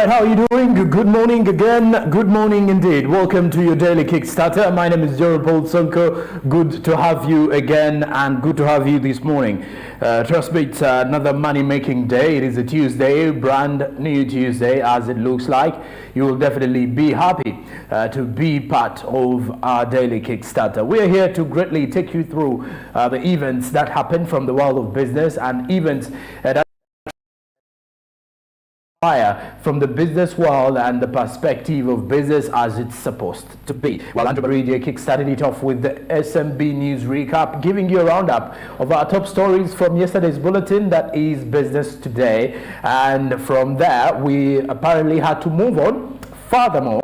right, how are you doing? Good morning again. Good morning indeed. Welcome to your daily Kickstarter. My name is Gerald Paul Sonko. Good to have you again and good to have you this morning. Trust me, it's another money-making day. It is a Tuesday, brand new Tuesday as it looks like. You will definitely be happy to be part of our daily Kickstarter. We are here to greatly take you through the events that happen from the world of business and events that from the business world and the perspective of business as it's supposed to be. Well, Andrew Baridi kickstarted it off with the SMB News Recap, giving you a roundup of our top stories from yesterday's bulletin, that is Business Today. And from there, we apparently had to move on furthermore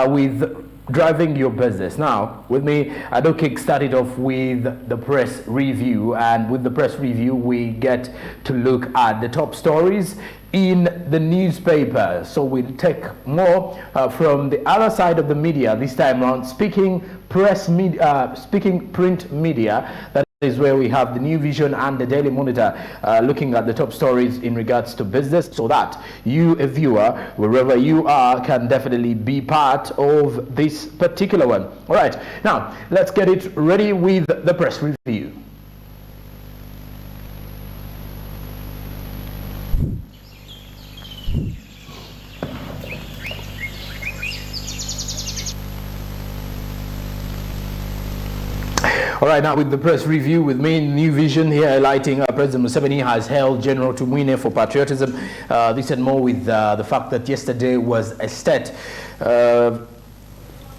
with driving your business. Now, with me, I do kickstart it off with the press review, and with the press review, we get to look at the top stories in the newspaper. So we'll take more from the other side of the media this time around, speaking print media. That is where we have the New Vision and the Daily Monitor looking at the top stories in regards to business, so that you, a viewer, wherever you are, can definitely be part of this particular one. All right, now let's get it ready with the press review. All right, now with the press review with me, New Vision here highlighting President Museveni has hailed General Tumwine for patriotism. This and more with the fact that yesterday was a state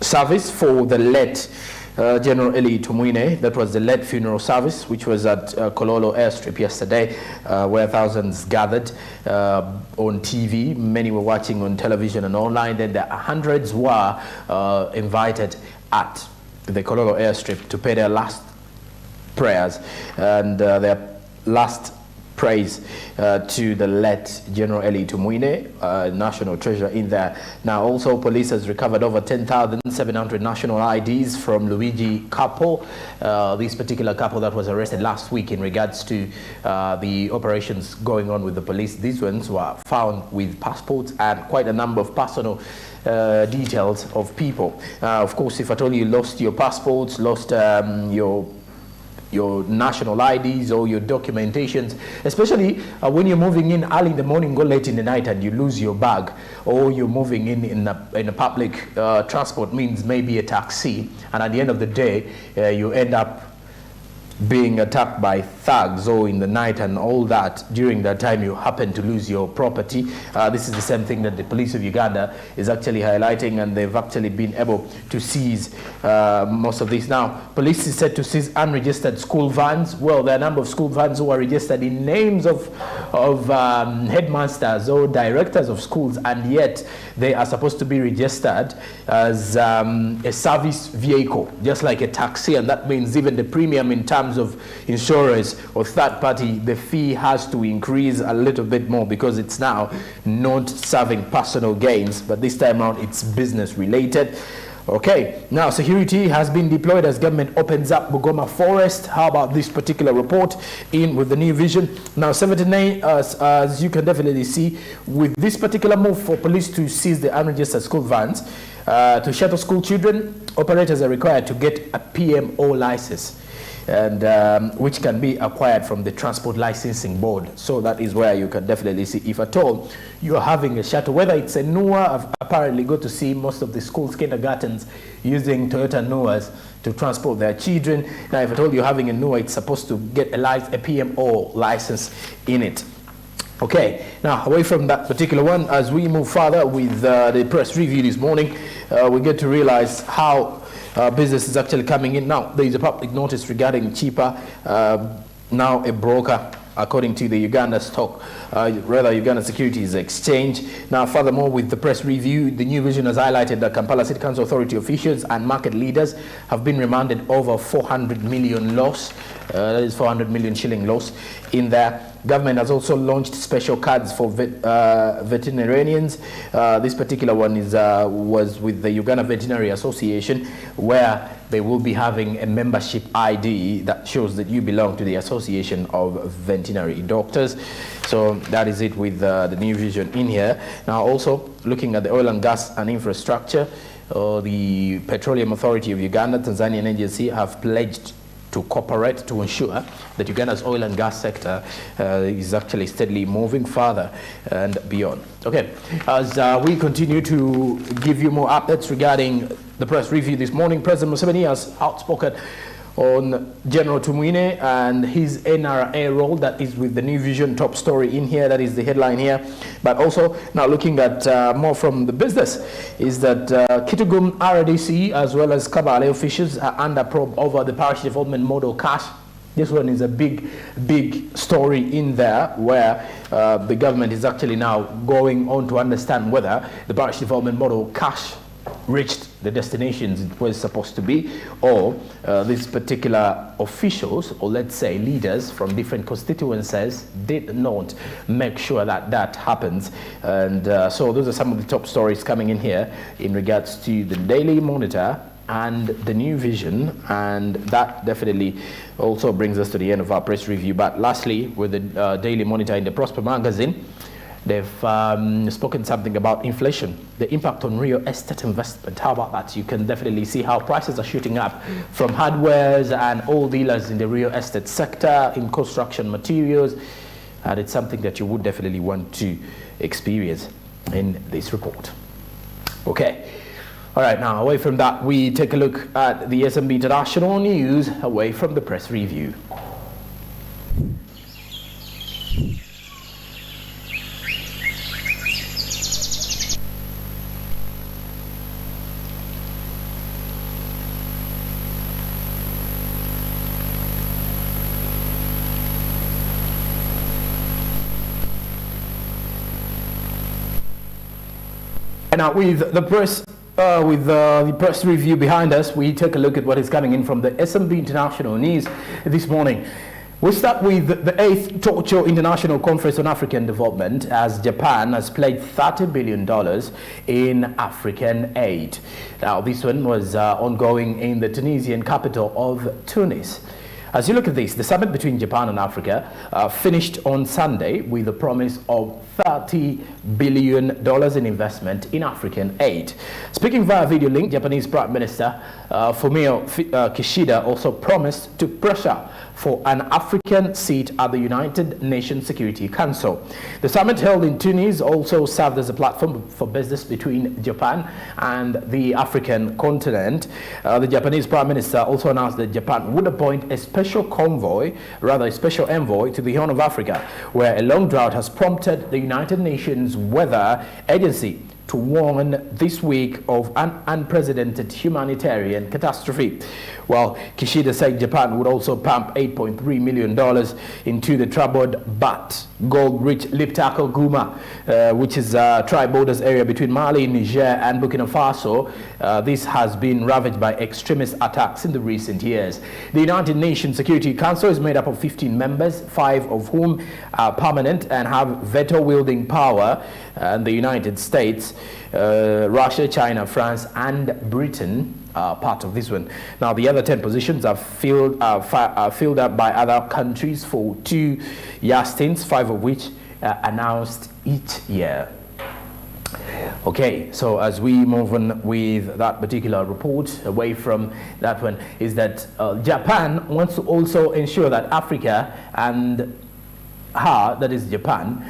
service for the late General Eli Tumwine. That was the late funeral service, which was at Kololo airstrip yesterday, where thousands gathered on TV. Many were watching on television and online. Then the hundreds were invited at the Kololo airstrip to pay their last prayers and their last praise to the late General Eli Tumwine, national treasure in there. Now also police has recovered over 10,700 national IDs from Luigi couple, this particular couple that was arrested last week in regards to the operations going on with the police. These ones were found with passports and quite a number of personal details of people. Of course, if at all you lost your passports, lost your national IDs or your documentations, especially when you're moving in early in the morning, go late in the night and you lose your bag, or you're moving in a public transport, means maybe a taxi, and at the end of the day you end up being attacked by thugs or in the night and all that. During that time you happen to lose your property. This is the same thing that the police of Uganda is actually highlighting, and they've actually been able to seize most of this. Now police is said to seize unregistered school vans. Well, there are a number of school vans who are registered in names of headmasters or directors of schools, and yet they are supposed to be registered as a service vehicle, just like a taxi, and that means even the premium in terms of insurance or third party, the fee has to increase a little bit more, because it's now not serving personal gains, but this time around it's business related. Okay, now security has been deployed as government opens up Bugoma Forest. How about this particular report in with the New Vision? Now 79, as you can definitely see, with this particular move for police to seize the unregistered school vans to shuttle school children, operators are required to get a PMO license, and which can be acquired from the Transport Licensing Board. So that is where you can definitely see, if at all you are having a shuttle, whether it's a NUA. I've apparently got to see most of the schools, kindergartens, using Toyota NUAs to transport their children. Now if at all you're having a NUA, it's supposed to get a PMO license in it. Okay, now away from that particular one, as we move further with the press review this morning, we get to realize how business is actually coming in. Now there is a public notice regarding cheaper, now a broker, according to the Uganda Uganda Securities Exchange. Now furthermore, with the press review, the New Vision has highlighted that Kampala City Council authority officials and market leaders have been remanded over 400 million loss, that is 400 million shilling loss in there. government has also launched special cards for veterinarians. This particular one was with the Uganda Veterinary Association, where they will be having a membership ID that shows that you belong to the Association of Veterinary Doctors. So that is it with the new vision in here. Now also looking at the oil and gas and infrastructure, the Petroleum Authority of Uganda, Tanzanian agency, have pledged to cooperate to ensure that Uganda's oil and gas sector is actually steadily moving further and beyond. Okay, as we continue to give you more updates regarding the press review this morning, President Museveni has outspoken on General Tumwine and his NRA role. That is with the New Vision top story in here. That is the headline here. But also now looking at more from the business is that Kitgum RDC as well as Kabale officials are under probe over the parish development model cash. This one is a big story in there where the government is actually now going on to understand whether the parish development model cash reached the destinations it was supposed to be, or these particular officials, or let's say leaders from different constituencies, did not make sure that that happens. And so those are some of the top stories coming in here in regards to the Daily Monitor and the New Vision, and that definitely also brings us to the end of our press review. But lastly, with the Daily Monitor in the Prosper magazine, they've spoken something about inflation, the impact on real estate investment. How about that? You can definitely see how prices are shooting up from hardwares and all dealers in the real estate sector, in construction materials, and it's something that you would definitely want to experience in this report. Okay. All right, now away from that, we take a look at the SMB International News away from the press review. And now with the press the press review behind us, we take a look at what is coming in from the SMB International News this morning. We'll start with the 8th Tokyo International Conference on African Development, as Japan has pledged $30 billion in African aid. Now, this one was ongoing in the Tunisian capital of Tunis. As you look at this, the summit between Japan and Africa finished on Sunday with a promise of $30 billion in investment in African aid. Speaking via video link, Japanese Prime Minister Fumio Kishida also promised to pressure for an African seat at the United Nations Security Council. The summit held in Tunis also served as a platform for business between Japan and the African continent. The Japanese Prime Minister also announced that Japan would appoint a special envoy to the Horn of Africa, where a long drought has prompted the United Nations Weather Agency to warn this week of an unprecedented humanitarian catastrophe. Well, Kishida said Japan would also pump $8.3 million into the troubled but gold-rich Liptako Guma, which is a tri-borders area between Mali, Niger, and Burkina Faso. This has been ravaged by extremist attacks in the recent years. The United Nations Security Council is made up of 15 members, 5 of whom are permanent and have veto-wielding power, and the United States, Russia, China, France, and Britain are part of this one. Now, the other 10 positions are filled up by other countries for 2-year stints, 5 of which are announced each year. Okay, so as we move on with that particular report, away from that one, is that Japan wants to also ensure that Africa and that is Japan,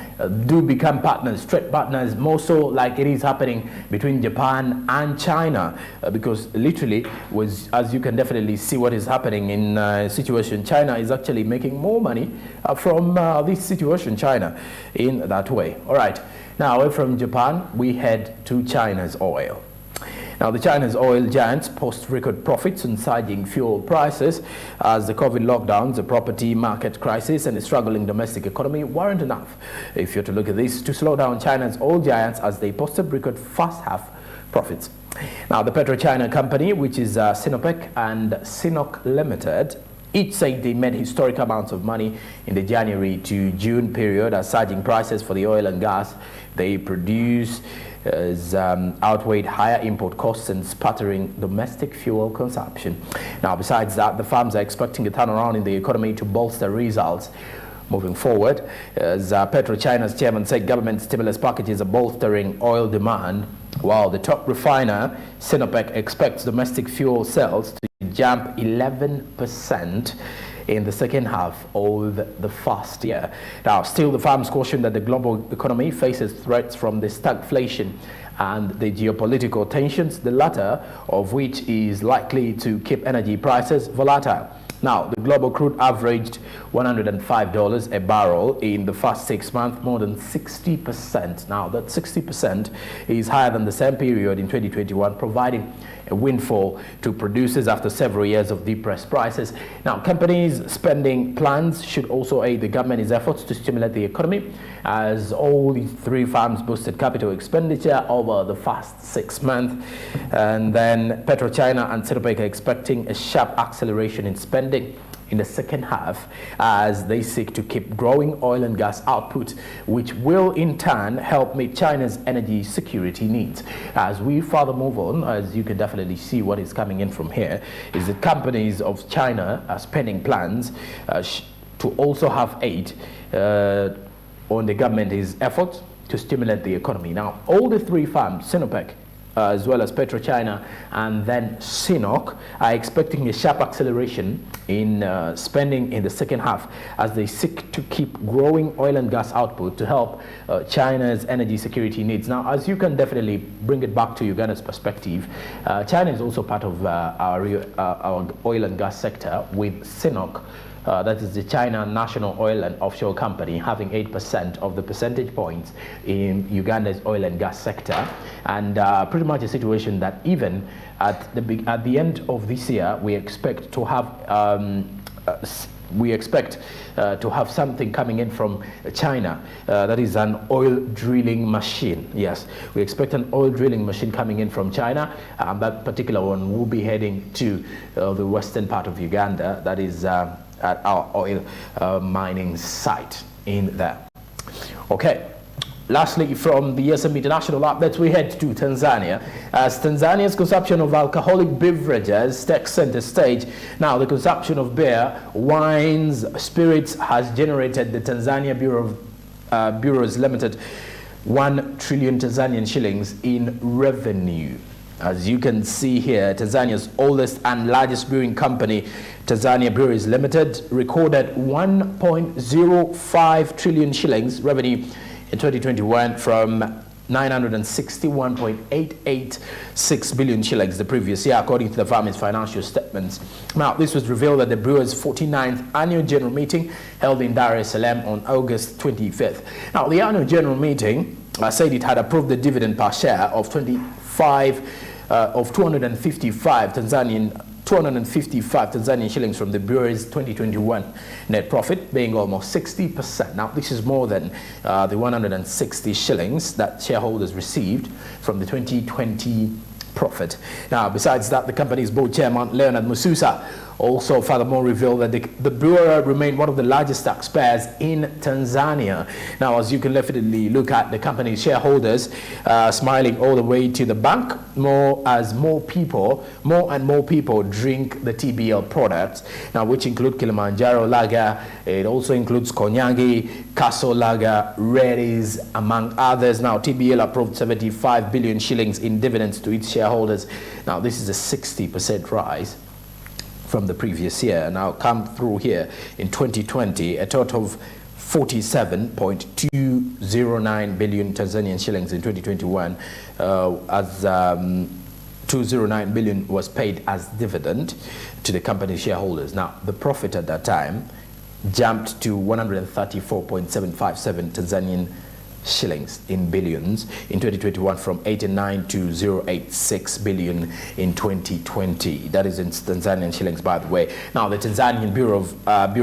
do become partners, trade partners, more so like it is happening between Japan and China, because literally, as you can definitely see what is happening in situation, China is actually making more money from this situation, China, in that way. All right, now away from Japan, we head to China's oil. Now, the China's oil giants post record profits on surging fuel prices as the COVID lockdowns, the property market crisis, and the struggling domestic economy weren't enough, if you're to look at this, to slow down China's oil giants as they posted record first half profits. Now, the PetroChina company, which is Sinopec and Sinopec Limited, Each said they made historic amounts of money in the January to June period as surging prices for the oil and gas they produce has outweighed higher import costs and sputtering domestic fuel consumption. Now, besides that, the firms are expecting a turnaround in the economy to bolster results moving forward. As PetroChina's chairman said, government stimulus packages are bolstering oil demand, while the top refiner, Sinopec, expects domestic fuel sales to jump 11% in the second half of the first year. Now, still, the firms caution that the global economy faces threats from the stagflation and the geopolitical tensions, the latter of which is likely to keep energy prices volatile. Now, the global crude averaged $105 a barrel in the first 6 months, more than 60%. Now, that 60% is higher than the same period in 2021, providing a windfall to producers after several years of depressed prices. Now, companies' spending plans should also aid the government's efforts to stimulate the economy, as all these three firms boosted capital expenditure over the first 6 months. And then PetroChina and Sinopec are expecting a sharp acceleration in spending in the second half as they seek to keep growing oil and gas output, which will in turn help meet China's energy security needs. As we further move on, as you can definitely see what is coming in from here, is that companies of China are spending plans to also have aid on the government's efforts to stimulate the economy. Now, all the three firms, Sinopec, as well as PetroChina and then CNOOC, are expecting a sharp acceleration in spending in the second half as they seek to keep growing oil and gas output to help China's energy security needs. Now, as you can definitely bring it back to Uganda's perspective, China is also part of our oil and gas sector, with CNOOC, that is the China National Oil and Offshore Company, having 8% of the percentage points in Uganda's oil and gas sector, and pretty much a situation that even at the end of this year, we expect to have something coming in from China, that is an oil drilling machine. Yes, we expect an oil drilling machine coming in from China. That particular one will be heading to the western part of Uganda, that is at our oil mining site in there. Okay. Lastly, from the SM International updates, we head to Tanzania, as Tanzania's consumption of alcoholic beverages takes center stage. Now, the consumption of beer, wines, spirits has generated the Tanzania Bureau's limited 1 trillion Tanzanian shillings in revenue. As you can see here, Tanzania's oldest and largest brewing company, Tanzania Breweries Limited, recorded 1.05 trillion shillings revenue in 2021 from 961.886 billion shillings the previous year, according to the firm's financial statements. Now, this was revealed at the Brewers' 49th annual general meeting held in Dar es Salaam on August 25th. Now, the annual general meeting said it had approved the dividend per share of 255 Tanzanian shillings from the brewery's 2021 net profit, being almost 60%. Now, this is more than the 160 shillings that shareholders received from the 2020 profit. Now, besides that, the company's board chairman, Leonard Mususa, also furthermore revealed that the brewer remained one of the largest taxpayers in Tanzania. Now, as you can definitely look at the company's shareholders smiling all the way to the bank, more and more people drink the TBL products, now which include Kilimanjaro Lager. It also includes Konyagi, Castle Lager, Reddy's, among others. Now, TBL approved 75 billion shillings in dividends to its shareholders. Now, this is a 60% rise from the previous year. Now, come through here in 2020, a total of 47.209 billion Tanzanian shillings in 2021, as 209 billion was paid as dividend to the company shareholders. Now, the profit at that time jumped to 134.757 Tanzanian shillings in billions in 2021 from 89 to 086 billion in 2020. That is in Tanzanian shillings, by the way. Now, the Tanzanian Bureau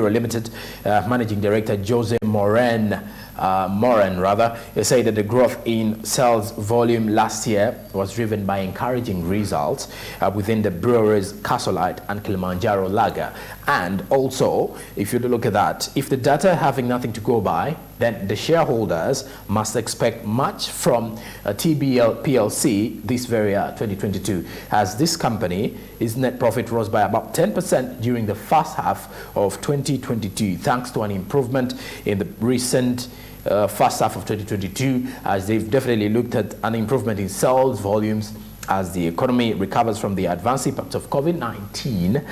Limited Managing Director Jose Moren Moran rather, they say that the growth in sales volume last year was driven by encouraging results within the breweries Castlelight and Kilimanjaro Lager. And also, if you look at that, if the data having nothing to go by, then the shareholders must expect much from TBL PLC this very year, 2022, as this company, its net profit rose by about 10% during the first half of 2022, thanks to an improvement in the recent first half of 2022, as they've definitely looked at an improvement in sales volumes as the economy recovers from the adverse impact of COVID-19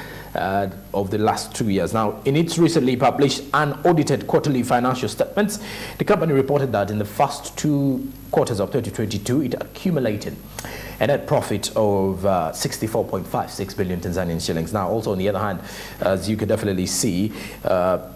of the last 2 years. Now, in its recently published unaudited quarterly financial statements, the company reported that in the first 2 quarters of 2022, it accumulated a net profit of 64.56 billion Tanzanian shillings. Now, also on the other hand, as you can definitely see, the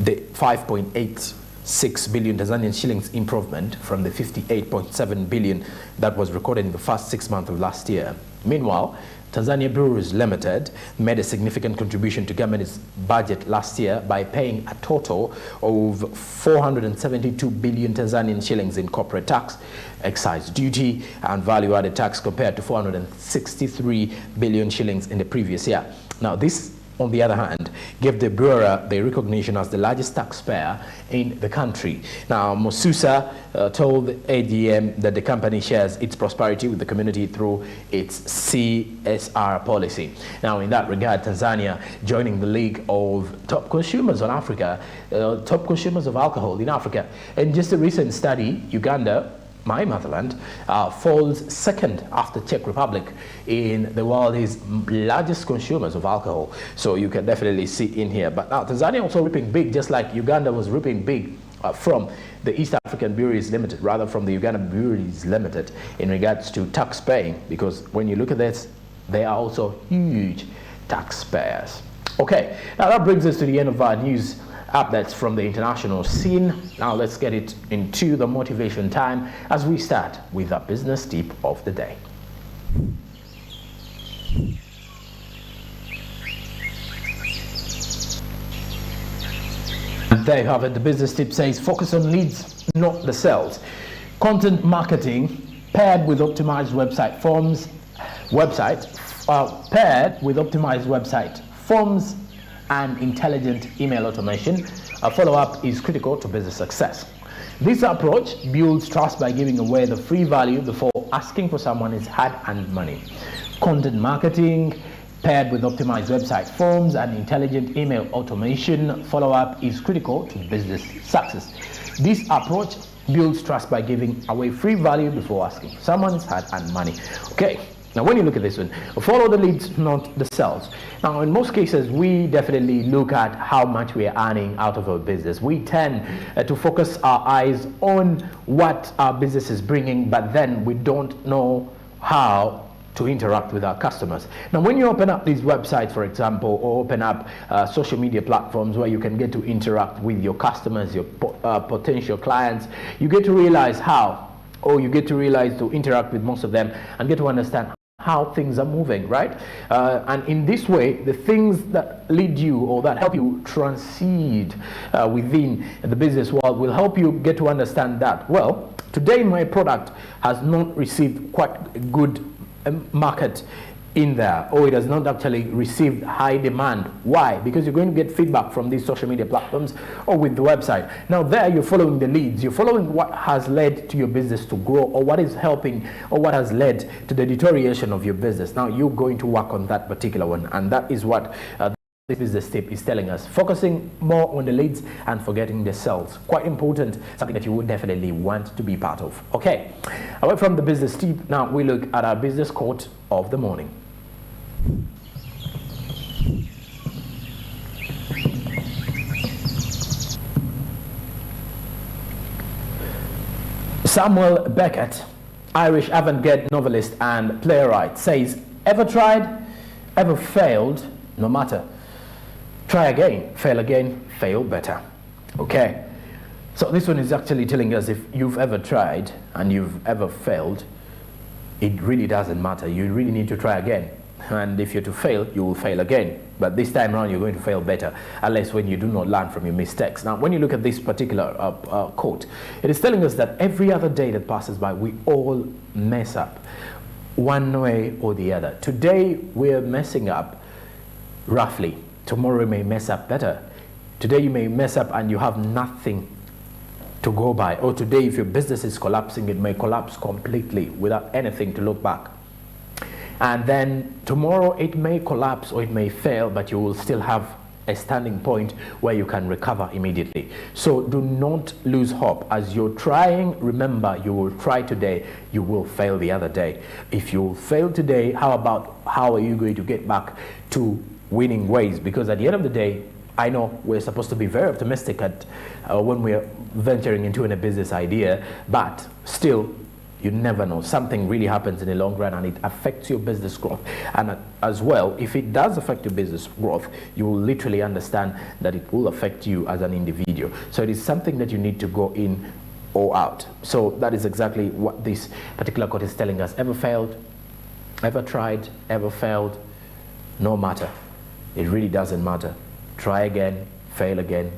5.86 billion Tanzanian shillings improvement from the 58.7 billion that was recorded in the first 6 months of last year. Meanwhile, Tanzania Breweries Limited made a significant contribution to government's budget last year by paying a total of 472 billion Tanzanian shillings in corporate tax, excise duty, and value-added tax compared to 463 billion shillings in the previous year. Now, this, on the other hand, gave the brewer the recognition as the largest taxpayer in the country. Now, Mosusa told ADM that the company shares its prosperity with the community through its CSR policy. Now, in that regard, Tanzania joining the league of top consumers on Africa, top consumers of alcohol in Africa. In just a recent study, Uganda, my motherland, falls second after Czech Republic in the world's largest consumers of alcohol. So you can definitely see in here. But now Tanzania also reaping big, just like Uganda was reaping big from the East African Breweries Limited, rather from the Uganda Breweries Limited in regards to tax paying, because when you look at this, they are also huge taxpayers. Okay, now that brings us to the end of our news updates from the international scene. Now let's get it into the motivation time as we start with our business tip of the day. And there you have it. The business tip says focus on leads, not the sales. Content marketing paired with optimized website forms, paired with optimized website forms and intelligent email automation, a follow-up is critical to business success. This approach builds trust by giving away the free value before asking for someone's hard-earned money. Content marketing paired with optimized website forms and intelligent email automation, follow-up is critical to business success. This approach builds trust by giving away free value before asking for someone's hard-earned money. Okay. Now, when you look at this one, follow the leads, not the sales. Now, in most cases, we definitely look at how much we are earning out of our business. We tend to focus our eyes on what our business is bringing, but then we don't know how to interact with our customers. Now, when you open up these websites, for example, or open up social media platforms where you can get to interact with your customers, your potential clients, you get to realize you get to realize to interact with most of them and get to understand how things are moving, right? And in this way, the things that lead you or that help you transit within the business world will help you get to understand that, well, today my product has not received quite a good market in there, or it has not actually received high demand. Why? Because you're going to get feedback from these social media platforms or with the website. Now there you're following the leads, you're following what has led to your business to grow, or what is helping, or what has led to the deterioration of your business. Now you're going to work on that particular one, and that is what this business tip is telling us. Focusing more on the leads and forgetting the sales. Quite important, something that you would definitely want to be part of. Okay, away from the business tip, now we look at our business quote of the morning. Samuel Beckett, Irish avant-garde novelist and playwright, says, ever tried, ever failed, no matter. Try again, fail better. Okay, so this one is actually telling us if you've ever tried and you've ever failed, it really doesn't matter. You really need to try again. And if you're to fail, you will fail again. But this time around, you're going to fail better, unless when you do not learn from your mistakes. Now, when you look at this particular quote, it is telling us that every other day that passes by, we all mess up one way or the other. Today, we're messing up roughly. Tomorrow, you may mess up better. Today, you may mess up and you have nothing to go by. Or today, if your business is collapsing, it may collapse completely without anything to look back. And then tomorrow it may collapse or it may fail, but you will still have a standing point where you can recover immediately. So do not lose hope. As you're trying, remember, you will try today, you will fail the other day. If you fail today, how are you going to get back to winning ways? Because at the end of the day, I know we're supposed to be very optimistic at when we're venturing into a business idea, but still, you never know. Something really happens in the long run and it affects your business growth. And as well, if it does affect your business growth, you will literally understand that it will affect you as an individual. So it is something that you need to go in or out. So that is exactly what this particular quote is telling us. Ever failed? Ever tried? Ever failed? No matter. It really doesn't matter. Try again, fail again,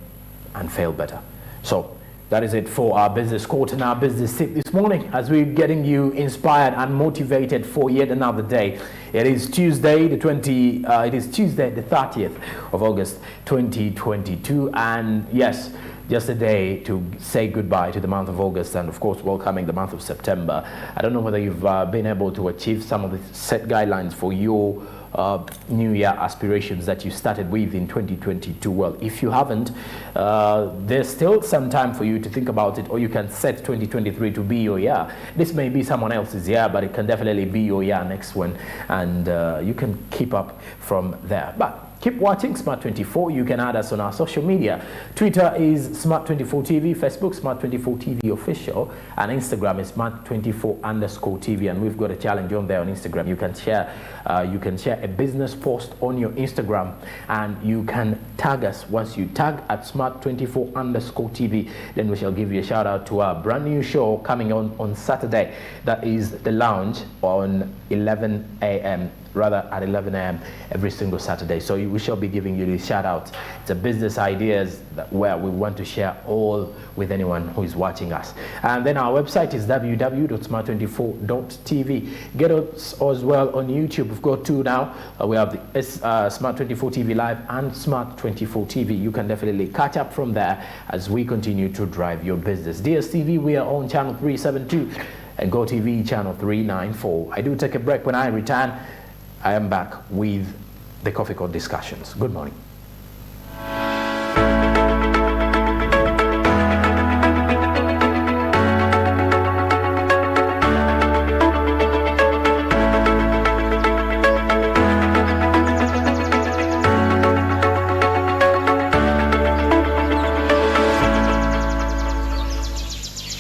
and fail better. So that is it for our business quote and our business tip this morning, as we're getting you inspired and motivated for yet another day. It is Tuesday, the 30th of August, 2022, and yes, just a day to say goodbye to the month of August and of course welcoming the month of September. I don't know whether you've been able to achieve some of the set guidelines for your New Year aspirations that you started with in 2022. Well, if you haven't, there's still some time for you to think about it, or you can set 2023 to be your year. This may be someone else's year, but it can definitely be your year next one, and you can keep up from there. But keep watching Smart24. You can add us on our social media. Twitter is Smart24TV, Facebook Smart24TV Official, and Instagram is Smart24_TV. And we've got a challenge on there on Instagram. You can share a business post on your Instagram, and you can tag us. Once you tag at Smart24_TV, then we shall give you a shout out to our brand new show coming on Saturday. That is The Lounge on 11 a.m. rather at 11 a.m. every single Saturday. So we shall be giving you the shout out. It's a business ideas where we want to share all with anyone who is watching us. And then our website is www.smart24.tv. Get us as well on YouTube. We've got two now. We have the Smart24 TV Live and Smart24 TV. You can definitely catch up from there as we continue to drive your business. DSTV, we are on channel 372 and GoTV channel 394. I do take a break. When I return, I am back with the Coffee Court discussions. Good morning.